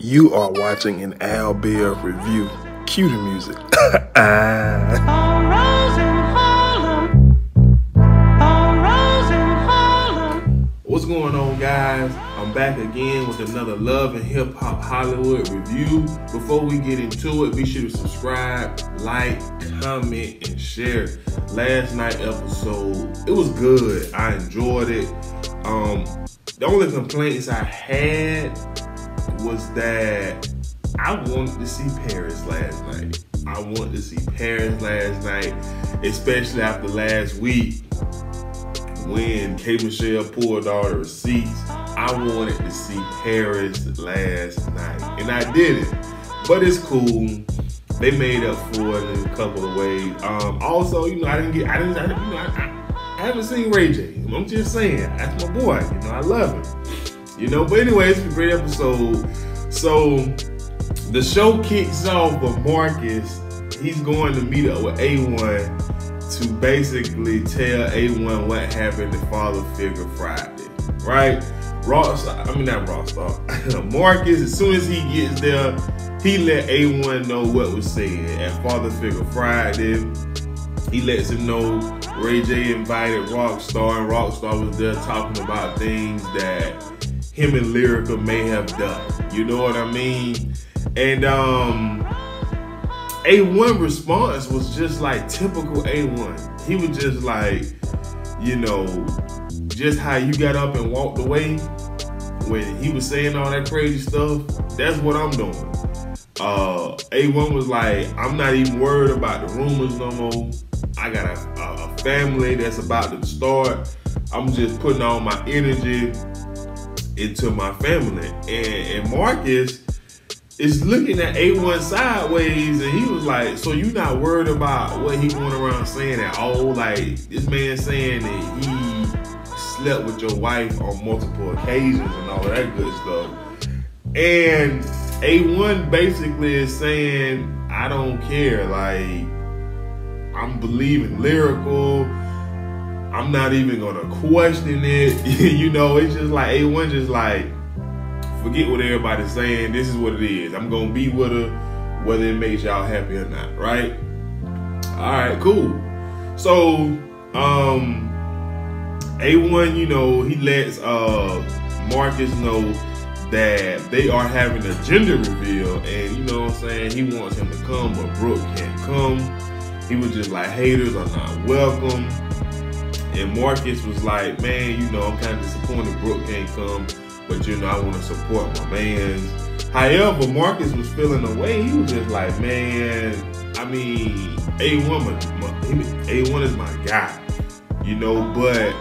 You are watching an Al Bear review. Cue the music. What's going on, guys? I'm back again with another Love and Hip Hop Hollywood review. Before we get into it, be sure to subscribe, like, comment, and share. Last night episode, it was good. I enjoyed it. The only complaints I had was that I wanted to see Paris last night. I wanted to see Paris last night, especially after last week when K. Michelle pulled all the receipts. I wanted to see Paris last night, and I didn't. But it's cool. They made up for it in a couple of ways. Also, I haven't seen Ray J. I'm just saying, that's my boy. I love him. But anyway, it's a great episode. So the show kicks off with Marcus. He's going to meet up with A1 to basically tell A1 what happened to Father Figure Friday, right? Marcus, as soon as he gets there, he let A1 know what was said at Father Figure Friday. He lets him know Ray J invited Rockstar, and Rockstar was there talking about things that him and Lyrica may have done. You know what I mean? And A1 response was just like typical A1. He was just like, just how you got up and walked away when he was saying all that crazy stuff, that's what I'm doing. A1 was like, I'm not even worried about the rumors no more. I got a family that's about to start. I'm just putting all my energy into my family. And Marcus is looking at A1 sideways, and he was like, so you not worried about what he going around saying at all? Like, this man saying that he slept with your wife on multiple occasions and all that good stuff. And A1 basically is saying, I don't care. Like, I'm believing Lyrical. I'm not even gonna question it. It's just like A1 just like, forget what everybody's saying. This is what it is. I'm gonna be with her, whether it makes y'all happy or not, right? All right, cool. So, A1, he lets Marcus know that they are having a gender reveal, and he wants him to come, but Brooke can't come. He was just like, haters are not welcome. And Marcus was like, man, I'm kind of disappointed Brooke can't come, but I want to support my mans. However, Marcus was feeling away. He was just like, man, A1 is my guy, but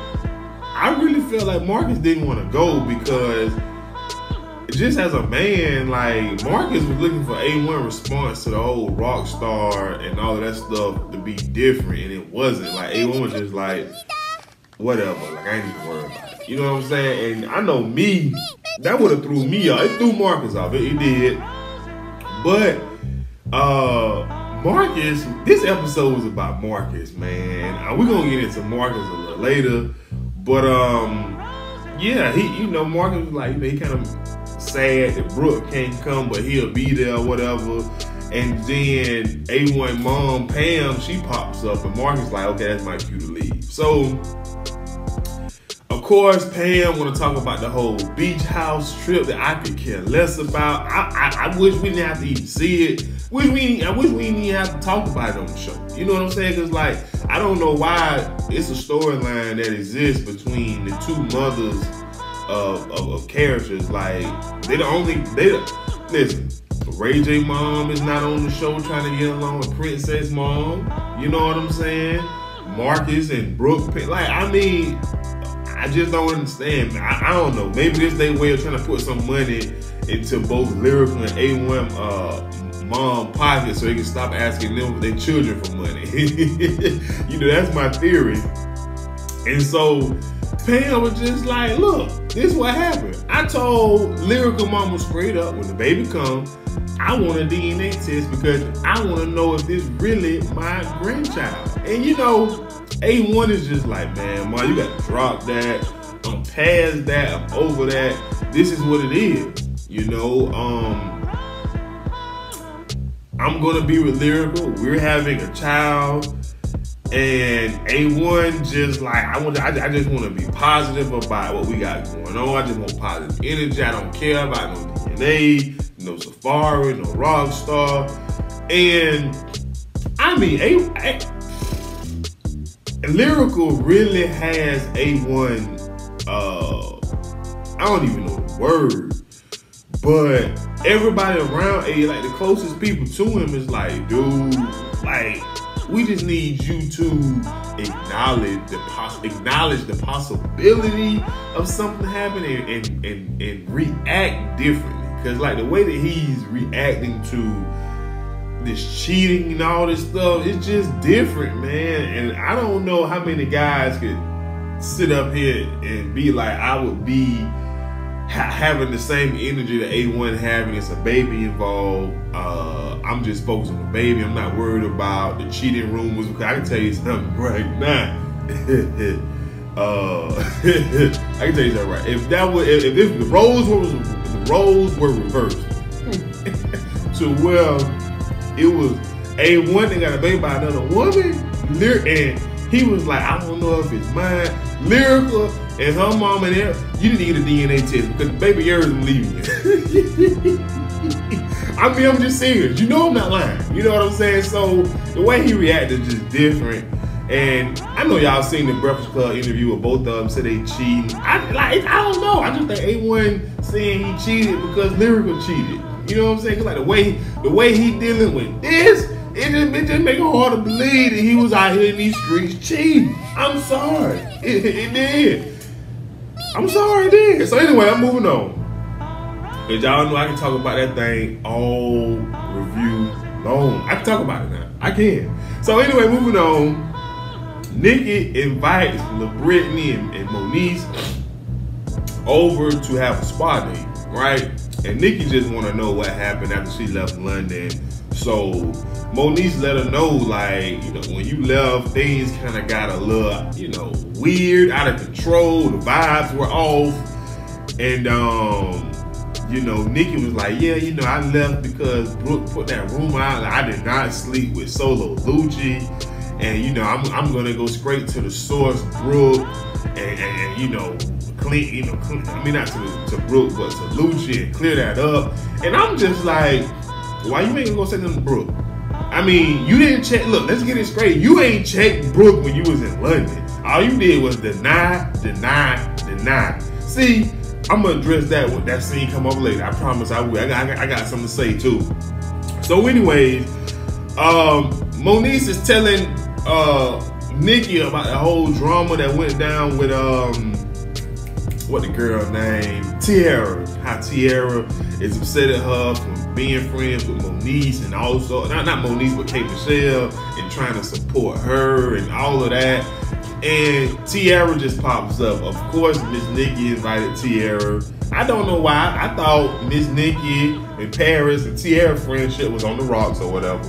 I really feel like Marcus didn't want to go because just as a man, like, Marcus was looking for A1 response to the whole Rockstar and all of that stuff to be different, and it wasn't. Like, A1 was just like, whatever, like, I ain't even worried about it. You know what I'm saying? And I know me, that would have threw me off. It threw Marcus off. It did. But Marcus, this episode was about Marcus, man. We're gonna get into Marcus a little later. But yeah, Marcus was like, he kind of sad that Brooke can't come, but he'll be there or whatever. And then A1 mom, Pam, she pops up, and Marcus like, okay, that's my cue to leave. So, of course, Pam want to talk about the whole beach house trip that I could care less about. I wish we didn't have to even see it. I wish we didn't even have to talk about it on the show. You know what I'm saying? Because, like, I don't know why it's a storyline that exists between the two mothers of characters. Like, listen, Ray J mom is not on the show trying to get along with Princess mom. You know what I'm saying? Marcus and Brooke, I just don't understand. I don't know. Maybe this their way of trying to put some money into both Lyrical and A1 mom pockets so they can stop asking them their children for money. That's my theory. And so Pam was just like, look, this is what happened. I told Lyrical mama straight up, when the baby comes, I want a DNA test because I want to know if this really my grandchild. And A1 is just like, man, Ma, you got to drop that. I'm past that. I'm over that. This is what it is. You know, I'm gonna be with Lyrical. We're having a child, and A1 just like I just want to be positive about what we got going on. I just want positive energy. I don't care about no DNA, no Safari, no Rockstar, and I mean Lyrical really has A1. I don't even know the word. But everybody around A, like the closest people to him is like, dude, like, we just need you to acknowledge the possibility of something happening and react differently. Cause like the way that he's reacting to this cheating and all this stuff, it's just different, man. And I don't know how many guys could sit up here and be like, I would be having the same energy that A1 having. It's a baby involved. I'm just focused on the baby. I'm not worried about the cheating rumors, because I can tell you something right now. I can tell you something right. If the roles were reversed, so well, it was A1 that got a baby by another woman, and he was like, I don't know if it's mine. Lyrical and her mom and her, you need to get a DNA test because baby yours is leaving you. I mean, I'm just serious. You know I'm not lying. You know what I'm saying? So the way he reacted is just different. And I know y'all seen the Breakfast Club interview with both of them, said they cheating. I don't know. I just think A1 saying he cheated because Lyrical cheated. You know what I'm saying? Cause like the way he dealing with this, it just make it hard to believe that he was out here in these streets cheating. I'm sorry. It did. I'm sorry it did. So anyway, I'm moving on. Cause y'all know I can talk about that thing all review long. I can talk about it now. I can. So anyway, moving on. Nicki invites LaBrittany and Moniece over to have a spa date, right? And Nicki just want to know what happened after she left London. So Moniece let her know, like, you know, when you left, things kind of got a little, you know, weird, out of control. The vibes were off. And, you know, Nicki was like, yeah, you know, I left because Brooke put that rumor out. Like, I did not sleep with Solo Lucci. And, you know, I'm going to go straight to the source, Brooke, and you know, clean, you know, I mean, not to Brooke, but to Lucci, and clear that up. And I'm just like, why you ain't gonna say nothing to Brooke? I mean, you didn't check. Look, let's get it straight. You ain't checked Brooke when you was in London. All you did was deny. See, I'm gonna address that when that scene come up later. I promise I will. I got something to say too. So, anyways, Moniece is telling Nicki about the whole drama that went down with what the girl named Tiara. How Tiara is upset at her for being friends with Moniece, and also not Moniece but K Michelle, and trying to support her and all of that. And Tiara just pops up. Of course, Miss Nicki invited Tiara. I don't know why. I thought Miss Nicki and Paris and Tiara friendship was on the rocks or whatever.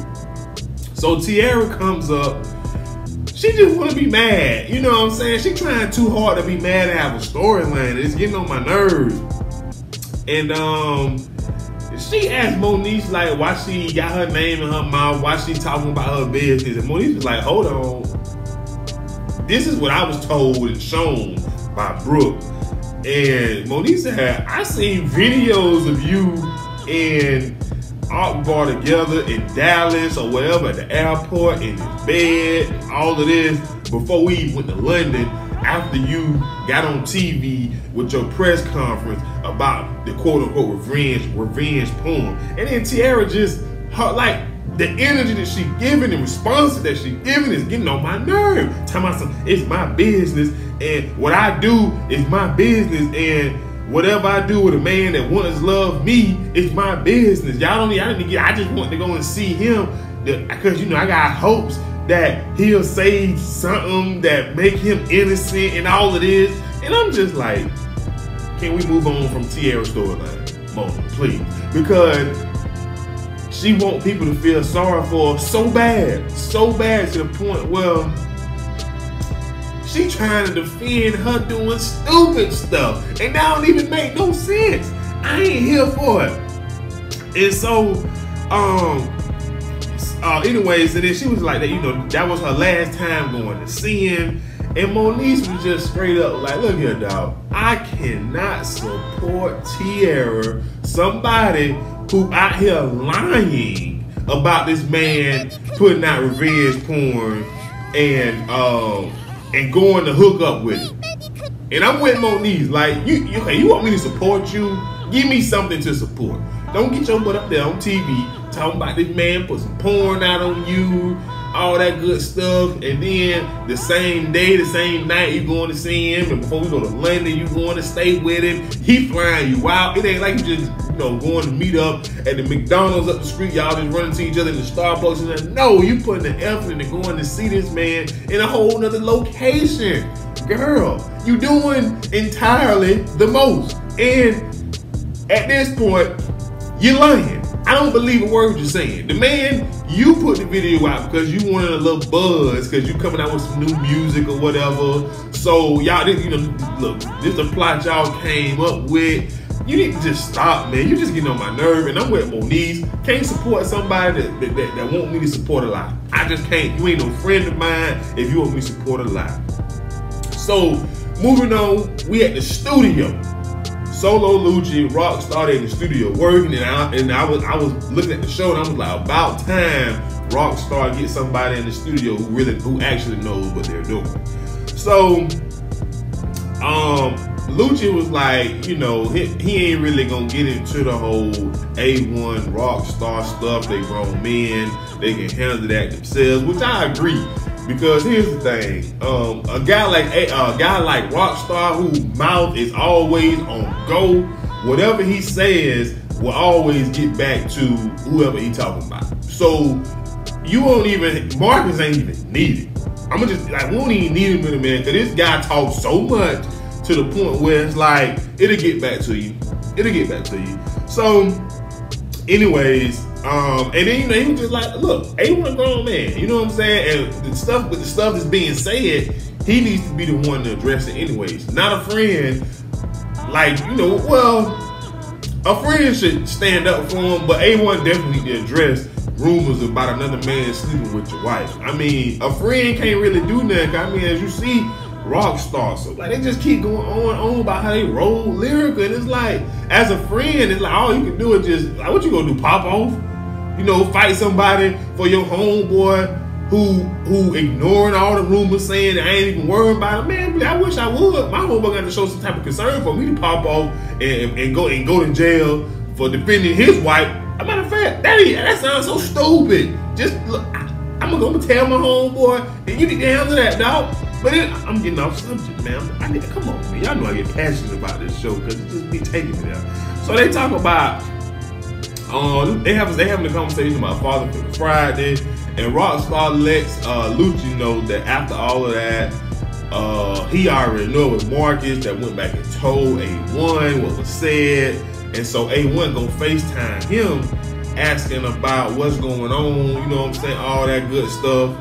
So Tiara comes up. She just want to be mad. You know what I'm saying? She trying too hard to be mad and have a storyline. It's getting on my nerves. And she asked Moniece like why she got her name in her mouth, why she talking about her business. And Moniece was like, hold on. This is what I was told and shown by Brooke. And Moniece said, I seen videos of you and Akbar together in Dallas or wherever, at the airport, in his bed, all of this, before we even went to London, after you got on TV with your press conference about the quote-unquote revenge poem. And then Tiara just, like, the energy that she giving, the response that she giving is getting on my nerve. Talking about some, it's my business, and what I do is my business, and whatever I do with a man that wants to love me, it's my business. Y'all don't need, I just want to go and see him, because, you know, I got hopes that he'll say something that make him innocent and all of this. And I'm just like, can we move on from Tiara's storyline, Mona, please? Because she want people to feel sorry for her so bad to the point where she trying to defend her doing stupid stuff, and that don't even make no sense. I ain't here for it. And so, anyways, and then she was like that, you know, that was her last time going to see him. And Moniece was just straight up like, look here, dog, I cannot support Tierra, somebody who out here lying about this man putting out revenge porn and going to hook up with him. And I'm with Moniece, like, you want me to support you? Give me something to support. Don't get your butt up there on TV talking about this man put some porn out on you, all that good stuff, and then the same day, the same night, you going to see him, and before we go to London, you going to stay with him. He flying you out. It ain't like you just, you know, going to meet up at the McDonald's up the street, y'all just running to each other in the Starbucks, and then, no, you putting the effort into going to see this man in a whole nother location. Girl, you doing entirely the most. And at this point, you're lying. I don't believe a word you're saying. The man, you put the video out because you wanted a little buzz, because you coming out with some new music or whatever. So y'all, you know, look, this is the plot y'all came up with. You need to just stop, man. You just getting on my nerve, and I'm with Moniece. Can't support somebody that want me to support a lie. I just can't. You ain't no friend of mine if you want me to support a lie. So moving on, we at the studio. Solo Lucci, Rockstar in the studio working, and I was looking at the show, and I was like, about time Rockstar get somebody in the studio who actually knows what they're doing. So Lucci was like, you know, he ain't really gonna get into the whole A1 Rockstar stuff. They grown men, they can handle that themselves, which I agree. Because here's the thing, a guy like Rockstar, whose mouth is always on go, whatever he says will always get back to whoever he talking about. So you won't even, Marcus ain't even needed. I'ma just like, we don't even need him in a minute, because this guy talks so much to the point where it's like, it'll get back to you. It'll get back to you. So, anyways, and then, you know, he was just like, look, A1 grown man, you know what I'm saying? And the stuff that's being said, he needs to be the one to address it anyways. Not a friend, like, you know, well, a friend should stand up for him, but A1 definitely need to address rumors about another man sleeping with your wife. I mean, a friend can't really do nothing. I mean, as you see, Rockstar, so like they just keep going on about how they roll lyrical, and it's like, as a friend, it's like all you can do is just like, what you gonna do, pop off? You know, fight somebody for your homeboy who ignoring all the rumors, saying that I ain't even worried about it. Man, I wish I would. My homeboy got to show some type of concern for me to pop off and go to jail for defending his wife. As a matter of fact, that sounds so stupid. Just look, I'm gonna tell my homeboy, and you need to handle that, dog. But I'm getting off subject, man. Come on, man. Y'all know I get passionate about this show because it just be taking me there. So they talk about, they having a conversation about Father for Friday, and Rockstar lets Lucci know that after all of that, he already know it was Marcus that went back and told A1 what was said, and so A1 gonna FaceTime him, asking about what's going on, you know what I'm saying, all that good stuff.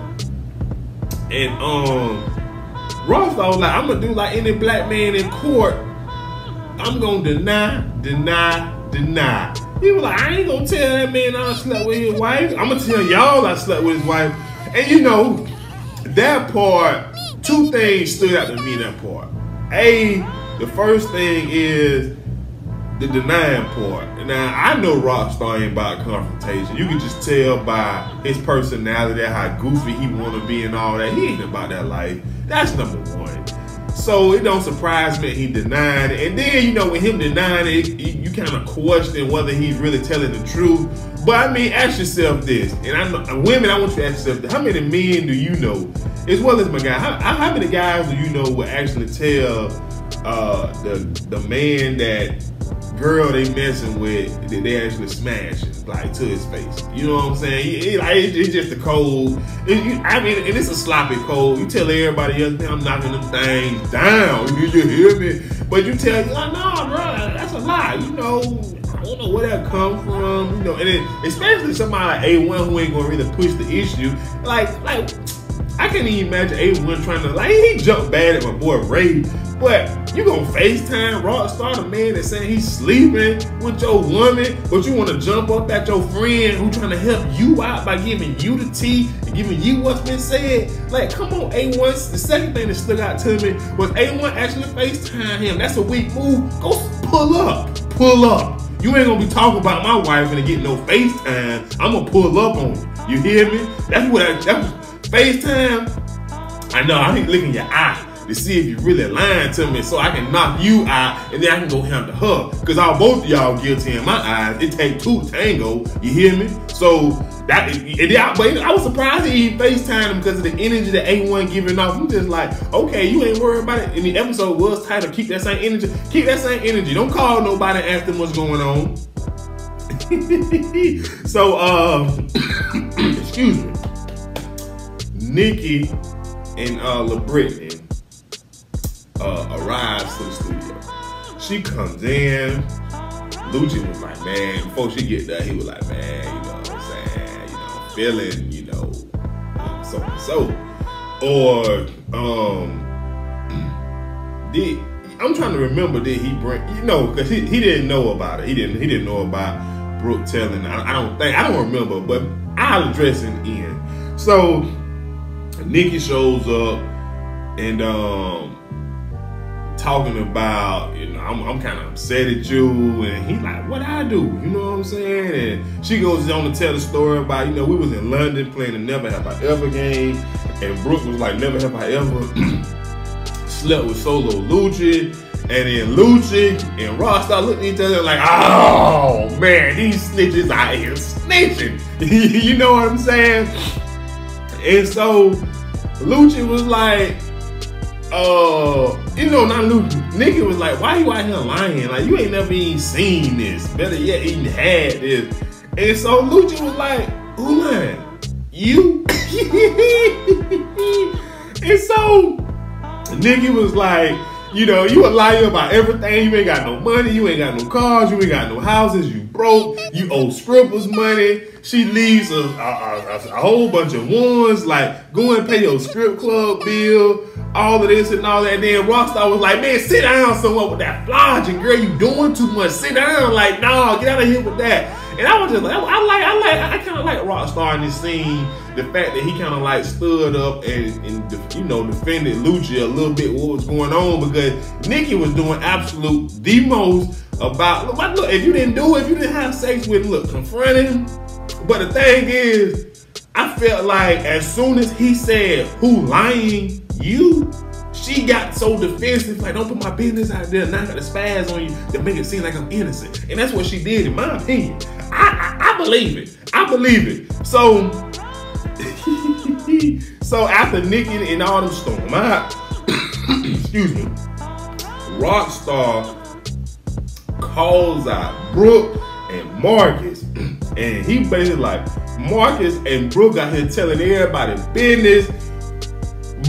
And Rockstar was like, I'm gonna do like any black man in court. I'm gonna deny. He was like, I ain't gonna tell that man I slept with his wife. I'm gonna tell y'all I slept with his wife. And you know, that part, two things stood out to me in that part. The first thing is the denying part. Now, I know Rockstar ain't about confrontation. You can just tell by his personality, how goofy he want to be and all that. He ain't about that life. That's number one. So it don't surprise me he denied it. And then, you know, with him denying it, you kind of question whether he's really telling the truth. But I mean, ask yourself this. And I know, women, I want you to ask yourself this. How many men do you know, as well as my guy, how many guys do you know will actually tell the man that girl they messing with that they actually smashing, like, to his face? You know what I'm saying? It's just a code. I mean, and it's a sloppy code. You tell everybody else, man, I'm knocking them things down. Did you hear me? But you tell, like, no, bro, that's a lie. You know, I don't know where that come from. You know, and especially somebody like A1 who ain't gonna really push the issue. Like I can't even imagine A1 trying to, like, he jumped bad at my boy Ray, but You gonna FaceTime Rockstar, the man that's saying he's sleeping with your woman, but you wanna jump up at your friend who trying to help you out by giving you the tea and giving you what's been said? Like, come on, A1. The second thing that stuck out to me was A1 actually FaceTime him. That's a weak move. Go pull up. Pull up. You ain't gonna be talking about my wife and get no FaceTime. I'm gonna pull up on you. You hear me? That's what FaceTime. I know, I need to look in your eye to see if you really lying to me so I can knock you out and then I can go handle her. Because both of y'all guilty in my eyes. It take two to tango. You hear me? So I was surprised he even FaceTimed him because of the energy that A1 giving off. I'm just like, okay, you ain't worried about it. And the episode was titled Keep That Same Energy. Keep that same energy. Don't call nobody and ask them what's going on. So, excuse me. Nikki and LaBrittany arrives to the studio. She comes in. Lucci was like, man, before she get there, he was like, man, you know what I'm saying? You know, feeling, you know, so and so. Or, I'm trying to remember, did he bring, you know, because he didn't know about it. He didn't know about Brooke telling. I don't remember, but I'll address it in. So Nikki shows up and talking about, you know, I'm kind of upset at you, and he's like, what I do? You know what I'm saying? And she goes on to tell the story about, you know, we was in London playing the Never Have I Ever game, and Brooke was like, never have I ever slept with Solo Lucci. And then Lucci and Rockstar looked at each other like, oh man, these snitches out here snitching. You know what I'm saying? And so Lucci was like, you know, not Lucci. Nikki was like, why you out here lying? Like, you ain't never even seen this. Better yet, even had this. And so Lucci was like, who lying? You? And so Nikki was like, you know, you a liar about everything. You ain't got no money. You ain't got no cars. You ain't got no houses. You broke. You owe strippers money. She leaves a whole bunch of ones, like, go and pay your strip club bill, all of this and all that. And then Rockstar was like, man, sit down somewhere with that flogging, girl. You doing too much. Sit down. Like, no, get out of here with that. And I was just like, I kind of like Rockstar in this scene. The fact that he kind of like stood up and you know, defended Lucci a little bit what was going on, because Nikki was doing absolute the most about, look, if you didn't do it, if you didn't have sex with him, look, confront him. But the thing is, I felt like as soon as he said, who lying? You? She got so defensive, like, don't put my business out there, now I got to spaz on you to make it seem like I'm innocent. And that's what she did, in my opinion. I believe it. I believe it. So, so after Nikki and all them storm out, excuse me, Rockstar calls out Brooke and Marcus. And he basically like, Marcus and Brooke out here telling everybody business.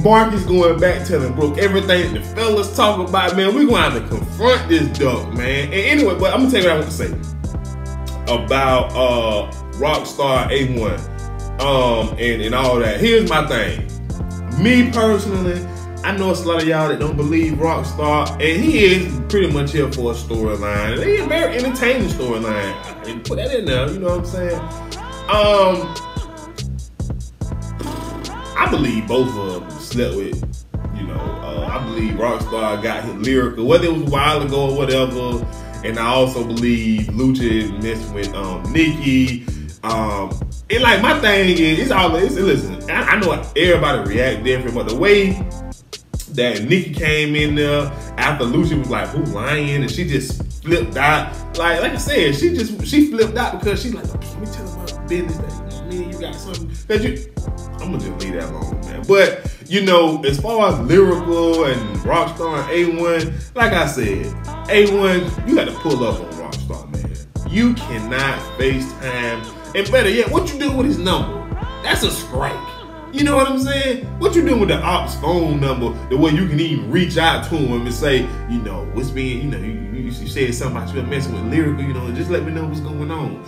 Marcus going back telling Brooke everything the fellas talk about, man. We're going to have to confront this duck, man. And anyway, but I'm going to tell you what I want to say about Rockstar A1 and all that. Here's my thing. Me personally, I know it's a lot of y'all that don't believe Rockstar, and he is pretty much here for a storyline. And he's a very entertaining storyline. I can put that in there, you know what I'm saying? I believe both of them slept with, you know, I believe Rockstar got his lyrical, whether it was a while ago or whatever. And I also believe Lucci messing with Nikki. And like, my thing is, listen, I know everybody react different, but the way that Nikki came in there after Lucci was like, who lying? And she just flipped out. Like I said, she flipped out because she's like, let me tell her about business that, man, you got something. I'm gonna just leave that alone, man. But, you know, as far as lyrical and Rockstar and A1, like I said, A1, you got to pull up on Rockstar, man. You cannot FaceTime. And better yet, what you do with his number? That's a strike. You know what I'm saying? What you doing with the ops phone number, the way you can even reach out to him and say, you know, what's being, you know, you said something about you messing with lyrical, you know, just let me know what's going on.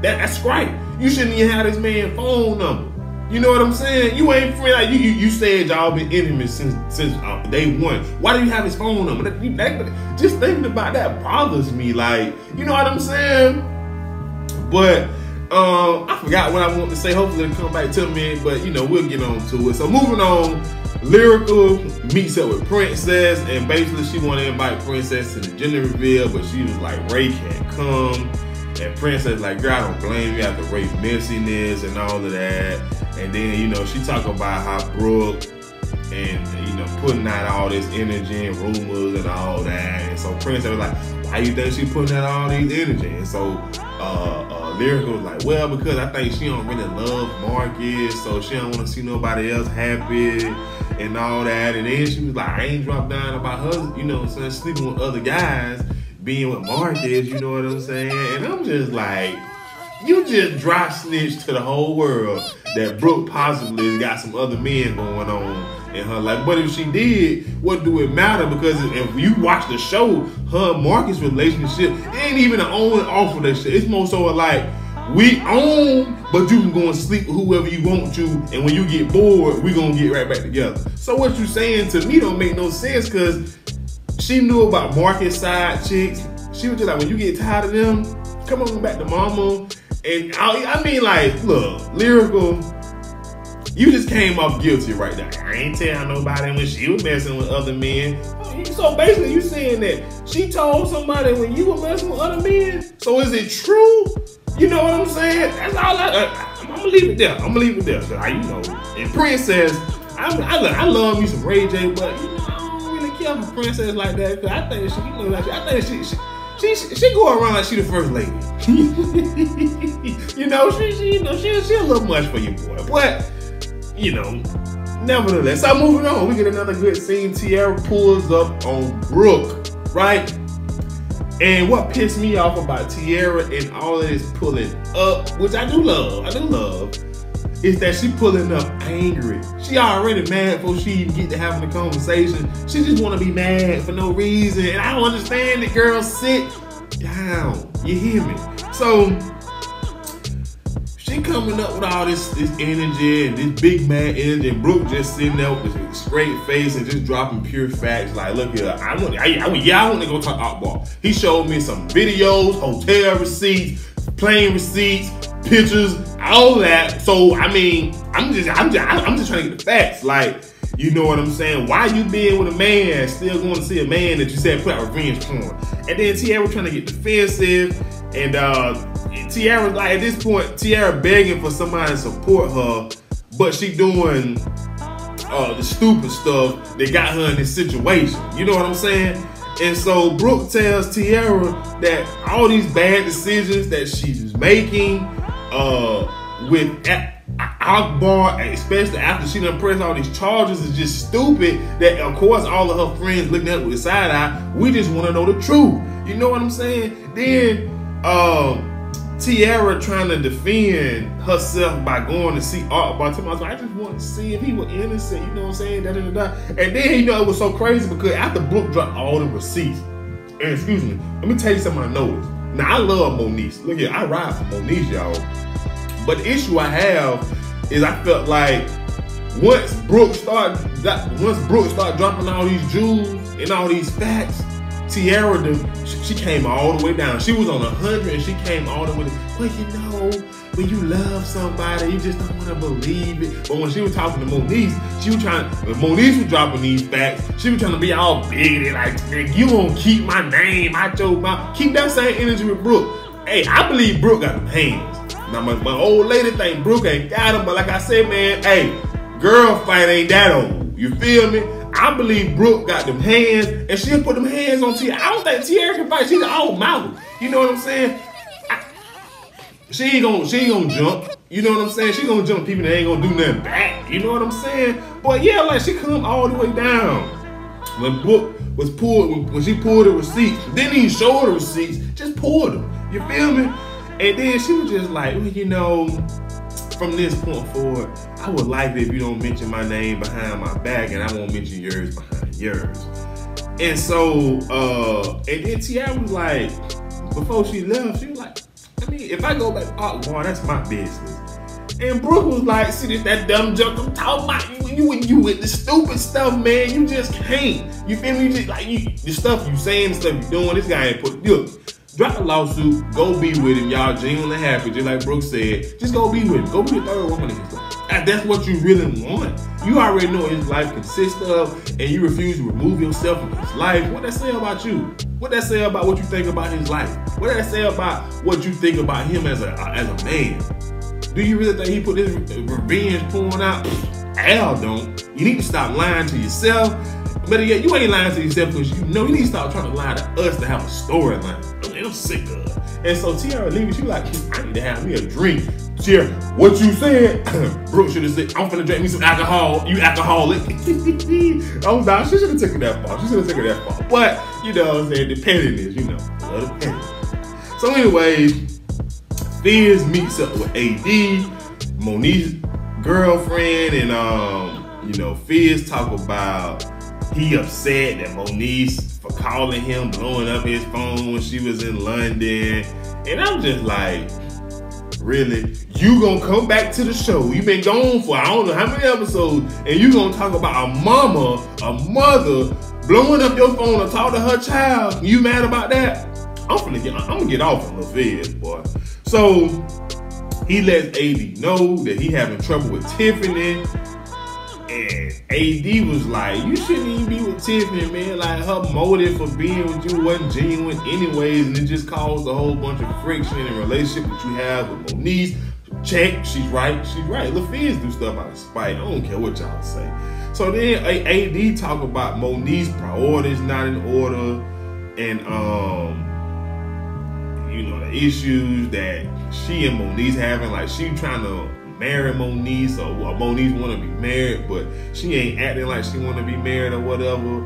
That's right. You shouldn't even have this man's phone number. You know what I'm saying? You ain't friend like you said y'all been intimate since day one. Why do you have his phone number? Just thinking about that bothers me. Like, you know what I'm saying? But I forgot what I wanted to say. Hopefully it'll come back to me. But you know, we'll get on to it. So moving on, Lyrical meets up with Princess, and basically she want to invite Princess to the gender reveal, but she was like, Ray can't come. And Princess like, girl, I don't blame you after Ray's messiness and all of that. And then, you know, she talk about how Brooke and, you know, putting out all this energy and rumors and all that. And so Princess was like, why you think she putting out all these energy? And so Lyrical was like, well, because I think she don't really love Marcus, so she don't want to see nobody else happy and all that. And then she was like, I ain't dropped down about her, you know what I'm saying, sleeping with other guys, being with Marcus, you know what I'm saying? And I'm just like, you just dry snitched to the whole world that Brooke possibly got some other men going on in her life. But if she did, what do it matter? Because if you watch the show, her and Marcus' relationship, it ain't even an on and off relationship. It's more so like, we own, but you can go and sleep with whoever you want to, and when you get bored, we gonna get right back together. So what you saying to me don't make no sense, because she knew about Marcus' side chicks. She was just like, when you get tired of them, come on back to mama. And I mean, like, look, Lyrical, you just came off guilty right now. I ain't telling nobody when she was messing with other men. So basically, you saying that she told somebody when you were messing with other men? So is it true? You know what I'm saying? That's all I'm gonna leave it there. I'm gonna leave it there. So, you know, and Princess, I love me some Ray J, but you know, I don't really care for Princess like that, because I think she, you know, like, I think she go around like she the first lady. You know, she a little much for you, boy. But you know, nevertheless. So moving on, we get another good scene. Tierra pulls up on Brooke, right? And what pissed me off about Tierra and all of this pulling up, which I do love, is that she pulling up angry. She already mad before she even get to having the conversation. She just want to be mad for no reason. And I don't understand it, girl. Sit down. You hear me? So she coming up with all this energy and this big mad energy, and Brooke just sitting there with a straight face and just dropping pure facts. Like, look here, I want to go talk Akbar. He showed me some videos, hotel receipts, plane receipts, pictures, all that. So I mean, I'm just trying to get the facts. Like, you know what I'm saying? Why you being with a man, still going to see a man that you said put out revenge porn? And then Tierra trying to get defensive, and Tierra, like, at this point, Tierra begging for somebody to support her, but she doing the stupid stuff that got her in this situation. You know what I'm saying? And so Brooke tells Tierra that all these bad decisions that she's making with Akbar, especially after she done pressed all these charges, is just stupid. That of course all of her friends looking at her with a side eye. We just want to know the truth. You know what I'm saying? Then Tierra trying to defend herself by going to see Akbar. I just want to see if he was innocent. You know what I'm saying? Da, da, da, da. And then, you know, it was so crazy because after Brooke dropped all the receipts, and excuse me, let me tell you something I noticed. Now I love Moniece. Look here, I ride for Moniece, y'all. But the issue I have is I felt like once Brooke started dropping all these jewels and all these facts, Tierra, she came all the way down. She was on 100 and she came all the way down. Well, you know, when you love somebody, you just don't want to believe it. But when she was talking to Moniece, when Moniece was dropping these facts, she was trying to be all bigoted, like, you won't keep my name out your mouth. Keep that same energy with Brooke. Hey, I believe Brooke got them hands. Now, my old lady think Brooke ain't got them, but like I said, man, hey, girl fight ain't that old. You feel me? I believe Brooke got them hands, and she'll put them hands on Tierra. I don't think Tierra can fight. She's an old mouth. You know what I'm saying? She ain't gonna jump. You know what I'm saying? She gonna jump people that ain't gonna do nothing back. You know what I'm saying? But yeah, like, she come all the way down. When Brooke was pulled, when she pulled the receipts, didn't even show her the receipts, just pulled them. You feel me? And then she was just like, well, you know, from this point forward, I would like it if you don't mention my name behind my back, and I won't mention yours behind yours. And so, and then Tierra was like, before she left, she was like, I mean, if I go back to Akbar, that's my business. And Brooke was like, see, this that dumb junk I'm talking about. You with the stupid stuff, man. You just can't. You feel me? You just, like, the stuff you saying, the stuff you doing, this guy ain't put, look, drop the lawsuit, go be with him. Y'all genuinely happy, just like Brooke said. Just go be with him. Go be the third woman in his life. And that's what you really want. You already know what his life consists of, and you refuse to remove yourself from his life. What that say about you? What that say about what you think about his life? What that say about what you think about him as a man? Do you really think he put this revenge porn out? Hell don't. You need to stop lying to yourself. Better yet, you ain't lying to yourself because you know you need to stop trying to lie to us to have a storyline. I'm sick of it. And so Tiara leaving, she like, I need to have me a drink. Tiara, what you said? Brooke should have said, I'm finna drink me some alcohol. You alcoholic. Oh, nah, she should have taken that far. She should have taken that far. But, you know what I'm saying, the pettiness, you know. The pettiness. So anyways, Fizz meets up with AD, Monique's girlfriend, and you know, Fizz talk about he upset that Monique for calling him, blowing up his phone when she was in London. And I'm just like, really? You gonna come back to the show? You been gone for I don't know how many episodes, and you gonna talk about a mother blowing up your phone to talk to her child? You mad about that? I'm gonna get off on the Fizz, boy. So he lets AD know that he having trouble with Tiffany. And AD was like, you shouldn't even be with Tiffany, man. Like, her motive for being with you wasn't genuine anyways, and it just caused a whole bunch of friction in the relationship that you have with Monique. Check, she's right. Lil Fizz do stuff out of spite. I don't care what y'all say. So then AD talk about Monique's priorities not in order, and you know, the issues that she and Monique's having, like she trying to marry Monique, or Monique want to be married, but she ain't acting like she want to be married or whatever.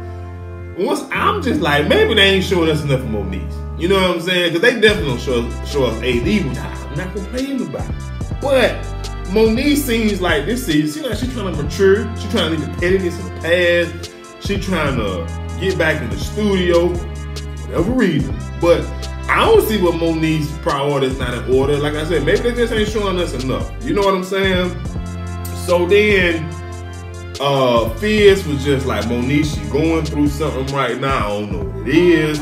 Once I'm just like, maybe they ain't showing us enough of Monique. You know what I'm saying? Because they definitely don't show us AD, which I'm not complaining about. But Monique seems like this season, like she's trying to mature. She's trying to leave the pettiness in the past. She's trying to get back in the studio for whatever reason. But I don't see what Monique's priorities not in order. Like I said, maybe they just ain't showing us enough. You know what I'm saying? So then, Fizz was just like, Monique, she going through something right now. I don't know what it is.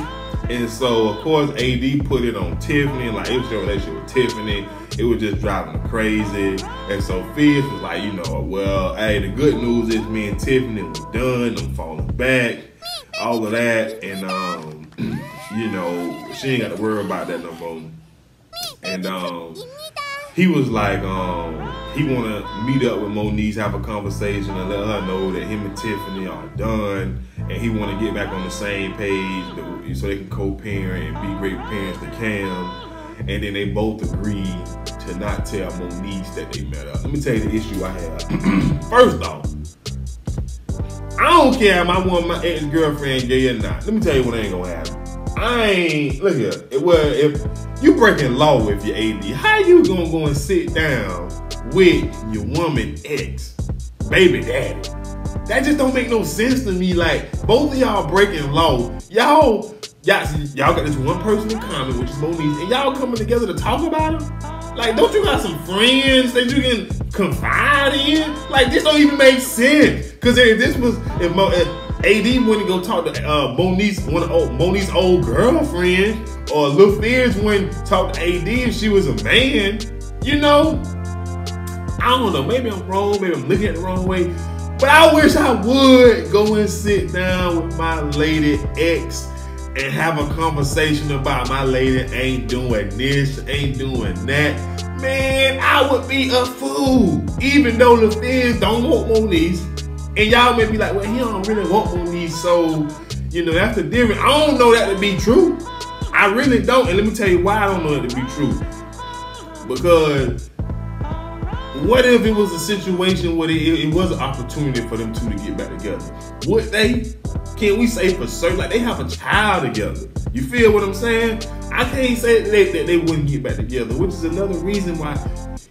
And so, of course, AD put it on Tiffany. Like, it was your relationship with Tiffany. It was just driving her crazy. And so Fizz was like, you know, well, hey, the good news is me and Tiffany was done. I'm falling back. All of that. And, you know, she ain't got to worry about that no more. And he was like, he want to meet up with Monique, have a conversation, and let her know that him and Tiffany are done, and he want to get back on the same page so they can co-parent and be great parents to Cam. And then they both agree to not tell Monique that they met up. Let me tell you the issue I have. First off, I don't care if I want my ex-girlfriend gay or not. Let me tell you what ain't gonna happen. Look here, well, if you breaking law with your AD, how you gonna go and sit down with your woman ex, baby daddy? That just don't make no sense to me. Like, both of y'all breaking law. Y'all got this one person in common, which is Monique, and y'all coming together to talk about her? Like, don't you got some friends that you can confide in? Like, this don't even make sense. Cause if AD wouldn't go talk to Monique's old girlfriend, or Lil Fizz wouldn't talk to AD if she was a man, you know? I don't know, maybe I'm wrong, maybe I'm looking at it the wrong way, but I wish I would go and sit down with my lady ex and have a conversation about my lady ain't doing this, ain't doing that. Man, I would be a fool. Even though Lil Fizz don't want Monique, and y'all may be like, well, he don't really want Monique, so, you know, that's the difference. I don't know that to be true. I really don't, and let me tell you why I don't know that to be true. Because what if it was a situation where it was an opportunity for them two to get back together? Would they? Can we say for certain? Like, they have a child together. You feel what I'm saying? I can't say that they wouldn't get back together, which is another reason why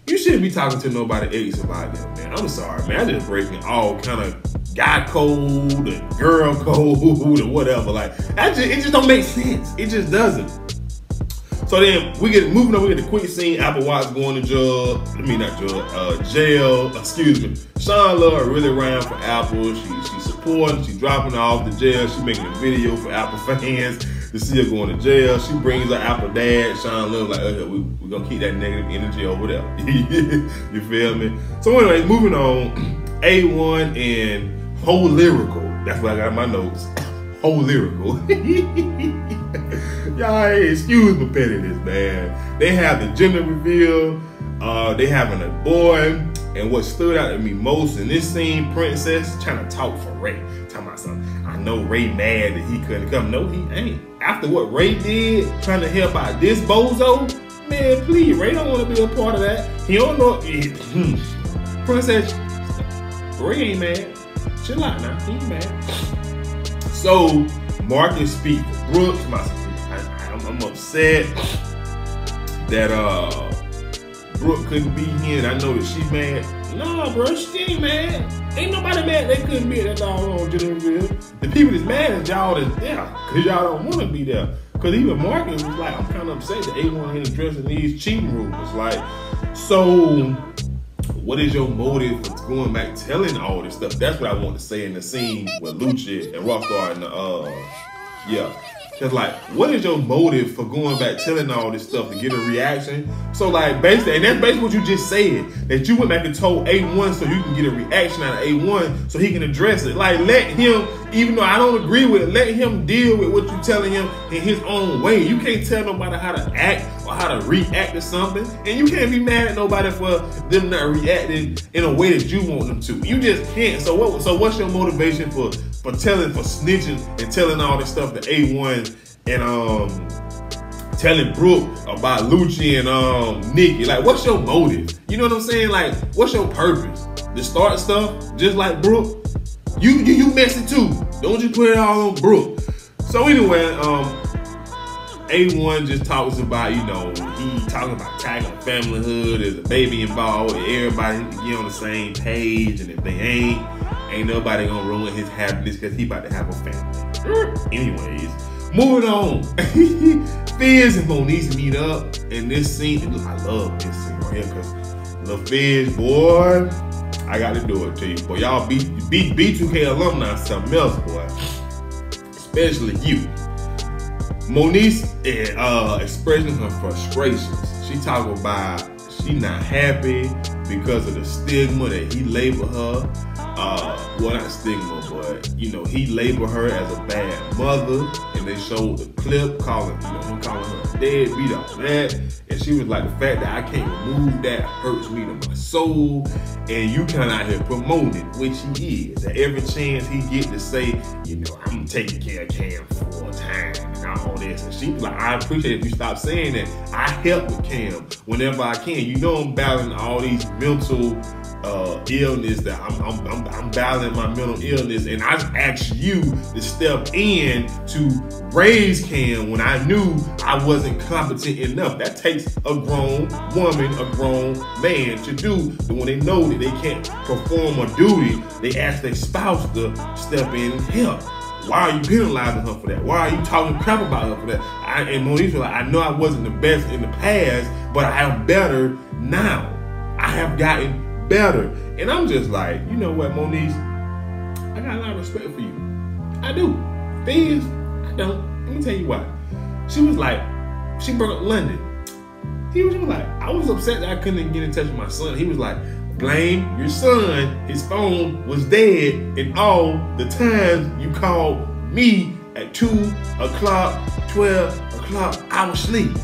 you shouldn't be talking to nobody ex about them, man. I'm sorry, man. I just breaking all kind of guy code and girl code and whatever. Like, it just don't make sense. It just doesn't. So then we get moving on. We get the quick scene. Apple Watts going to jail. Excuse me. Sean Love really ran for Apple. She supporting. She dropping her off to jail. She making a video for Apple fans to see her going to jail. She brings her Apple dad. Sean Love like, okay, we're gonna keep that negative energy over there. You feel me? So anyway, moving on. A1 and Whole Lyrical. That's what I got in my notes. Whole Lyrical. Y'all, excuse my pettiness, man. They have the gender reveal. They having a boy. And what stood out to me most in this scene, Princess trying to talk for Ray. Talking about something. I know Ray mad that he couldn't come. No, he ain't. After what Ray did, trying to help out this bozo, man, please, Ray don't want to be a part of that. He don't know. Princess, Ray ain't mad. Chill out now. He ain't mad. So Marcus speak for Brooks. I'm upset that Brooke couldn't be here, and I know that she mad. No, bro, she ain't mad. Ain't nobody mad they couldn't be at that doggone gender reveal. The people that's mad is y'all that's there, cause y'all don't want to be there. Cause even Marcus was like, I'm kind of upset that A1 ain't addressing these cheating rumors. Like, so what is your motive for going back telling all this stuff? That's what I want to say in the scene with Lucci and Rockstar and yeah. Cause like, what is your motive for going back telling all this stuff to get a reaction? So like basically, and that's basically what you just said, that you went back and told A1 so you can get a reaction out of A1 so he can address it. Like let him, even though I don't agree with it, let him deal with what you're telling him in his own way. You can't tell nobody how to act or how to react to something. And you can't be mad at nobody for them not reacting in a way that you want them to. You just can't. So what's your motivation for snitching and telling all this stuff to A1 and telling Brooke about Lucci and Nikki? Like, what's your motive? You know what I'm saying? Like, what's your purpose? To start stuff just like Brooke? You messy too. Don't you put it all on Brooke. So anyway, A1 just talks about, you know, he talking about tagging familyhood, there's a baby involved, and everybody need to get on the same page, and if they ain't nobody gonna ruin his happiness because he about to have a family. Anyways, moving on. Fizz and Moniece meet up in this scene. I love this scene right here because Lil Fizz, boy, I got to do it to you. Boy, y'all B2K alumni something else, boy. Especially you. Moniece expressing her frustrations. She talking about she not happy because of the stigma that he labeled her. Well, not stigma, but you know, he labeled her as a bad mother, and they showed the clip calling him calling her a deadbeat, all that. And she was like, the fact that I can't remove that hurts me to my soul. And you kind of out here promoting it, which he is. At every chance he get to say, you know, I'm taking care of Cam full time and all this. And she was like, I appreciate if you stop saying that. I help with Cam whenever I can. You know, I'm battling all these mental illness, that I'm battling my mental illness, and I asked you to step in to raise Cam when I knew I wasn't competent enough. That takes a grown woman, a grown man to do. But when they know that they can't perform a duty, they ask their spouse to step in and help. Why are you penalizing her for that? Why are you talking crap about her for that? And Moniece was like, I know I wasn't the best in the past, but I am better now. I have gotten better. And I'm just like, you know what, Moniece? I got a lot of respect for you. I do. Thing is, I don't. Let me tell you why. She was like, she brought up London. He was like, I was upset that I couldn't get in touch with my son. He was like, blame your son. His phone was dead, and all the times you called me at 2 o'clock, 12 o'clock, I was asleep.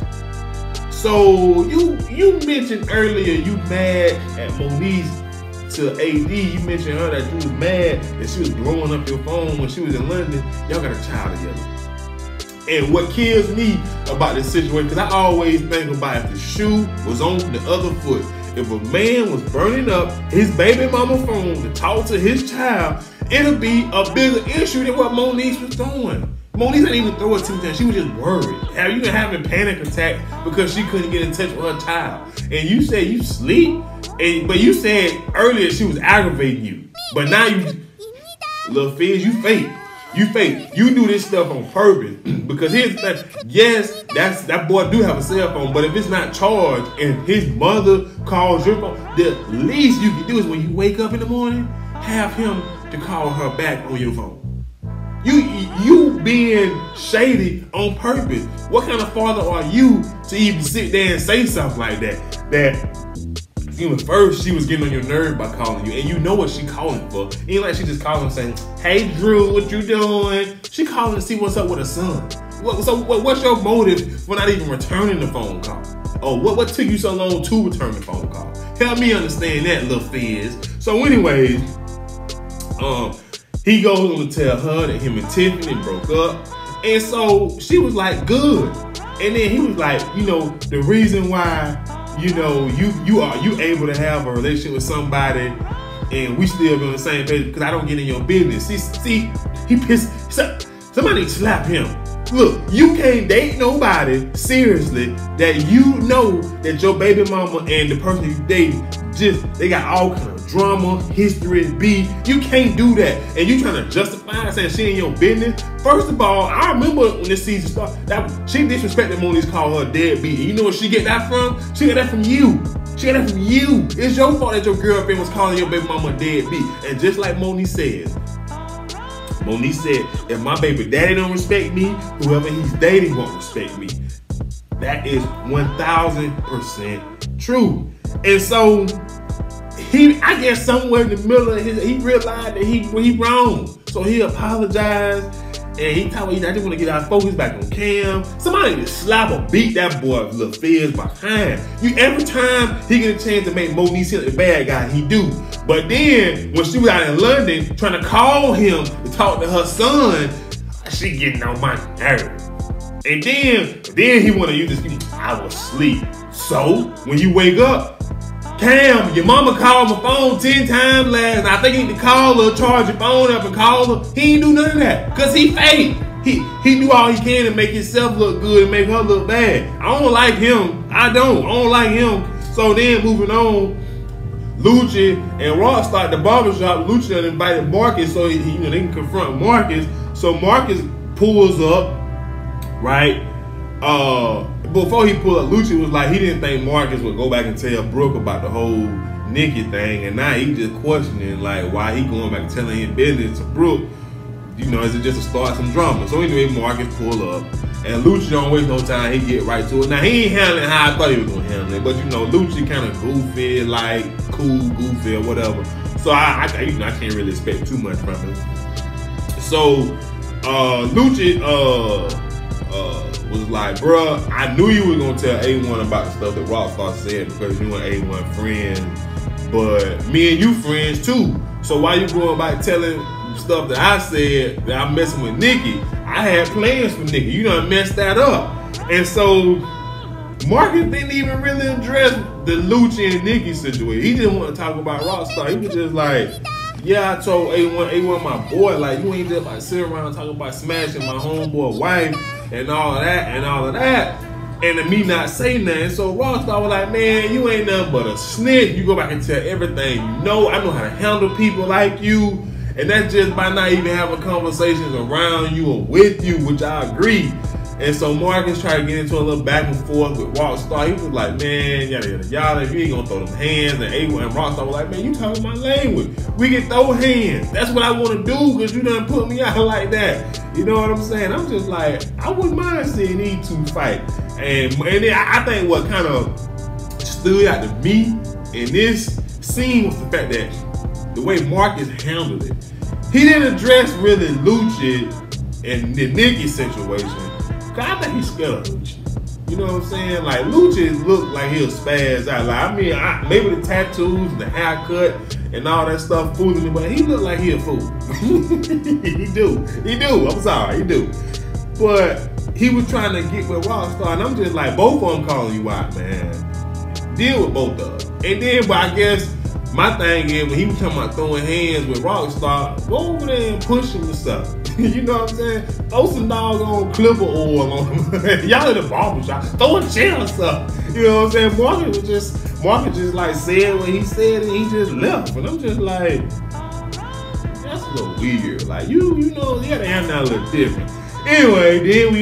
So you mentioned earlier you mad at Moniece to AD. You mentioned her that you was mad that she was blowing up your phone when she was in London. Y'all got a child together. And what kills me about this situation, because I always think about if the shoe was on the other foot. If a man was burning up his baby mama phone to talk to his child, it'll be a bigger issue than what Moniece was doing. Moniece didn't even throw it 2 times. She was just worried. You been having a panic attack because she couldn't get in touch with her child. And you said you sleep, but you said earlier she was aggravating you. But now you, Lil Fizz, you fake. You fake. You do this stuff on purpose. Because here's the thing. Yes, that boy do have a cell phone, but if it's not charged and his mother calls your phone, the least you can do is when you wake up in the morning, have him to call her back on your phone. You being shady on purpose. What kind of father are you to even sit there and say something like that? That even first she was getting on your nerve by calling you, and you know what she calling for. It ain't like she just calling saying, "Hey Drew, what you doing?" She calling to see what's up with her son. So what's your motive for not even returning the phone call? Oh, what took you so long to return the phone call? Help me understand that, little fizz. So anyways, he goes on to tell her that him and Tiffany broke up. And so she was like, good. And then he was like, you know, the reason why, you know, you able to have a relationship with somebody and we still be on the same page because I don't get in your business. See, he pissed. Somebody slap him. Look, you can't date nobody seriously that you know that your baby mama and the person you date they got all kind of drama, history, beef. You can't do that. And you trying to justify saying she ain't your business. First of all, I remember when this season started, that she disrespected Moniece, called her deadbeat. And you know where she get that from? She got that from you. She got that from you. It's your fault that your girlfriend was calling your baby mama deadbeat. And just like Moniece said, if my baby daddy don't respect me, whoever he's dating won't respect me. That is 1000% true. And so I guess somewhere in the middle of he realized that he wrong. So he apologized and he told me, I just want to get our focus back on Cam. Somebody just slap or beat that boy with little fizz behind. Every time he get a chance to make Moniece hit the bad guy, he do. But then when she was out in London trying to call him to talk to her son, she getting on my nerves. And then he want to use this, I was asleep. So when you wake up, Cam, your mama called my phone 10 times last night. I think he need to call her, charge your phone up and call her. He ain't do none of that because he fake. He do all he can to make himself look good and make her look bad. I don't like him. I don't like him. So then moving on, Lucci and Ross start the barbershop. Lucci invited Marcus so they can confront Marcus. So Marcus pulls up, right? Before he pulled up, Lucci was like, he didn't think Marcus would go back and tell Brooke about the whole Nikki thing, and now he just questioning like why he going back and telling his business to Brooke. You know, is it just to start some drama? So anyway, Marcus pull up, and Lucci don't waste no time. He get right to it. Now he ain't handling how I thought he was gonna handle it, but you know, Lucci kind of goofy, like cool, goofy or whatever. So I can't really expect too much from him. So Lucci was like, bruh, I knew you were gonna tell A1 about the stuff that Rockstar said because you and A1 friends, but me and you friends too. So why you going about telling stuff that I said that I'm messing with Nikki? I had plans for Nikki. You done messed that up. And so Marcus didn't even really address the Lucci and Nikki situation. He didn't want to talk about Rockstar. He was just like, yeah, I told A1 my boy, like, you ain't just about to sit around talking about smashing my homeboy wife and all of that. And to me not say nothing. So Rockstar was like, man, you ain't nothing but a snitch. You go back and tell everything you know. I know how to handle people like you. And that's just by not even having conversations around you or with you, which I agree. And so Marcus tried to get into a little back and forth with Rockstar. He was like, man, yada, yada, yada. If you ain't gonna throw them hands. And A1 and Rockstar was like, man, you talking my language. We can throw hands. That's what I want to do because you done put me out like that. You know what I'm saying? I'm just like, I wouldn't mind seeing these two fight. And then I think what kind of stood out to me in this scene was the fact that the way Marcus handled it. He didn't address really Lucci and the Nikki situation. Cause I think he's scared of Lucci. You know what I'm saying? Like Lucci looked like he'll spaz out. Like maybe the tattoos, the haircut, and all that stuff fooling him, but he looked like he a fool. He do. I'm sorry, he do. But he was trying to get with Rockstar, and I'm just like, both of them calling you out, man. Deal with both of them. And then, but I guess my thing is when he was talking about throwing hands with Rockstar, go over there and push him and stuff. You know what I'm saying? Throw some doggone clipper oil on him. Y'all in the barbershop, throw a chair or something. You know what I'm saying? Marcus just like said what he said and he just left. And I'm just like, that's a little weird. Like, you know, you gotta handle that a little different. Anyway, then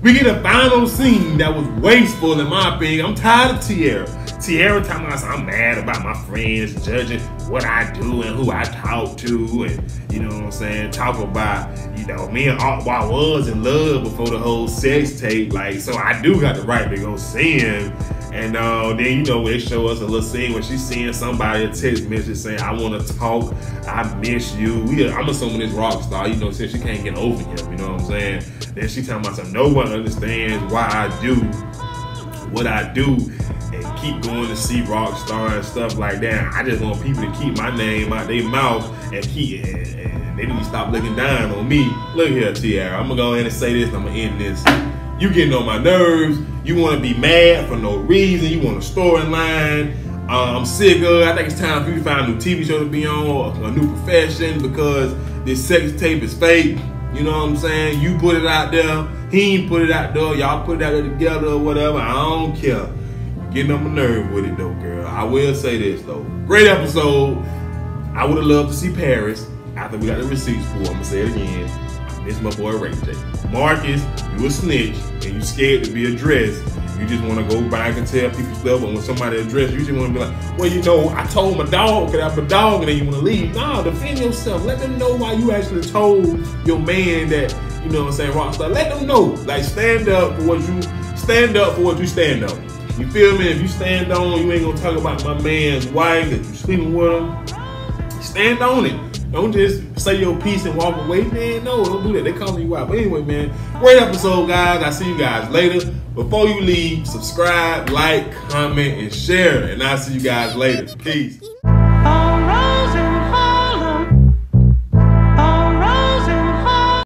we get a final scene that was wasteful in my opinion. I'm tired of Tierra. Tierra talking about I'm mad about my friends judging what I do and who I talk to, and you know what I'm saying, talk about, you know, me and Art was in love before the whole sex tape, like, so I do got the right to go see him. And then, you know, they show us a little scene when she's seeing somebody a text message saying, I want to talk, I miss you. I'm assuming this rock star, you know, since she can't get over him, you know what I'm saying? Then she talking about something, no one understands why I do what I do and keep going to see rock star and stuff like that. I just want people to keep my name out their mouth and they need to stop looking down on me. Look here, Tierra, I'm gonna go ahead and say this and I'm gonna end this. You getting on my nerves. You want to be mad for no reason. You want a storyline. I'm sick of it. I think it's time for you to find a new TV show to be on or a new profession because this sex tape is fake. You know what I'm saying? You put it out there. He ain't put it out there. Y'all put it out there together or whatever. I don't care. Getting on my nerve with it though, girl. I will say this though. Great episode. I would have loved to see Paris after we got the receipts for it. I'm going to say it again. It's my boy Ray J. Marcus, you a snitch and you scared to be addressed. You just want to go back and tell people stuff, but when somebody address you just want to be like, well, you know, I told my dog that I'm a dog, and then you want to leave. Nah, defend yourself. Let them know why you actually told your man that, you know what I'm saying, rockstar. Let them know. Like, stand up for what you stand on. You feel me? If you stand on, you ain't gonna talk about my man's wife that you sleeping with him. Stand on it. Don't just say your piece and walk away, man. No, don't do that. They calling you out. But anyway, man, great episode, guys. I'll see you guys later. Before you leave, subscribe, like, comment, and share. And I'll see you guys later. Peace.